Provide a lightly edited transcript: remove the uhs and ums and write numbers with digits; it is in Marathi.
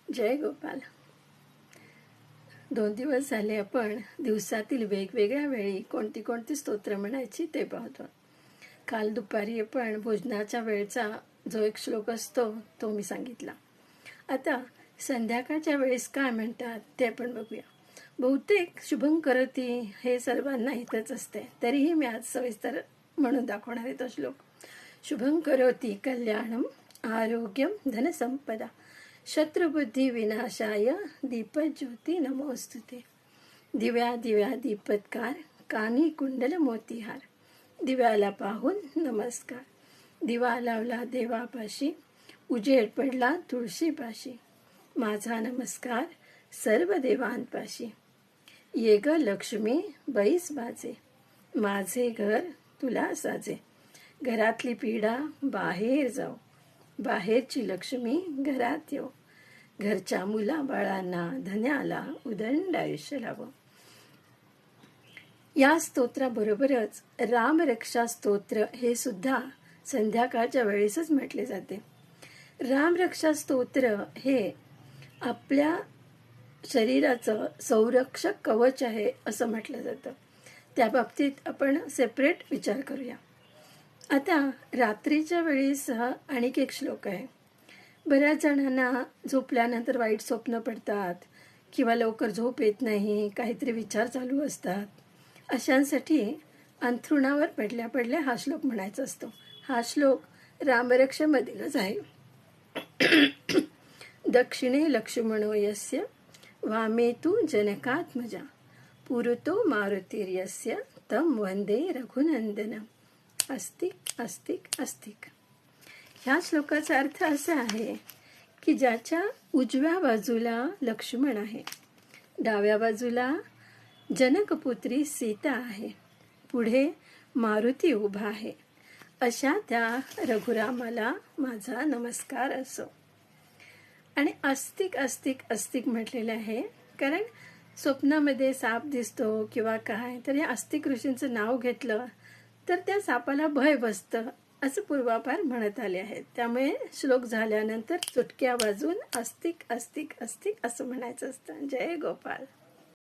जय गोपाल. 2 दिवस झाले आपण दिवसातील वेगवेगळ्या वेळी कोणती कोणती स्तोत्र म्हणायची ते पाहतो. काल दुपारी आपण भोजनाच्या वेळचा जो एक श्लोक असतो तो मी सांगितला. आता संध्याकाळच्या वेळेस काय म्हणतात ते आपण बघूया. बहुतेक शुभं करोती हे सर्वांना हितच असते, तरीही मी आज सविस्तर म्हणून दाखवणार आहे तो श्लोक. शुभं करोती कल्याणम आरोग्यम धनसंपदा शत्रुबुद्धी विनाशाय दीपज्योती नमोस्तुते. दिव्या दिव्या दीपत्कार कानी कुंडल मोतीहार. दिव्याला पाहून नमस्कार. दिवा लावला देवापाशी उजेड पडला तुळशीपाशी. माझा नमस्कार सर्व देवांपाशी. ये ग लक्ष्मी बैस बाजे माझे घर तुला साजे. घरातली पीडा बाहेर जाऊ बाहेरची लक्ष्मी घरात येऊ. घरच्या मुला बाळांना धन्याला उदंड आयुष्य लावो. या स्तोत्राबरोबरच रामरक्षा स्तोत्र हे सुद्धा संध्याकाळच्या वेळेसच म्हटले जाते. रामरक्षा स्तोत्र हे आपल्या शरीराचं संरक्षक कवच आहे असं म्हटलं जातं. त्या बाबतीत आपण सेपरेट विचार करूया. आता रात्रीच्या वेळेस आणखी एक श्लोक आहे. बऱ्याच जणांना झोपल्यानंतर वाईट स्वप्न पडतात किंवा लवकर झोप येत नाही, काहीतरी विचार चालू असतात. अशांसाठी अंथरुणावर पडल्या पडल्या हा श्लोक म्हणायचा असतो. हा श्लोक रामरक्षेमधीलच आहे. दक्षिणे लक्ष्मणो यस्य वामे तु जनकात्मजा पुरतो मारुतिर्यस्य तं वंदे रघुनंदनम. अस्तिक अस्तिक अस्तिक. ह्या श्लोकाचा अर्थ असा आहे की ज्याच्या उजव्या बाजूला लक्ष्मण आहे, डाव्या बाजूला जनकपुत्री सीता आहे, पुढे मारुती उभा आहे, अशा त्या रघुरामाला माझा नमस्कार असो. आणि अस्तिक अस्तिक अस्तिक म्हटलेलं आहे कारण स्वप्नामध्ये साप दिसतो किंवा काय, तर या अस्तिक ऋषींचं नाव घेतलं तर त्या सापाला भय बसतं असं पूर्वापार म्हणत आले आहेत. त्यामुळे श्लोक झाल्यानंतर चुटक्या वाजवून अस्तिक अस्तिक अस्तिक असं म्हणायचं असतं. जय गोपाल.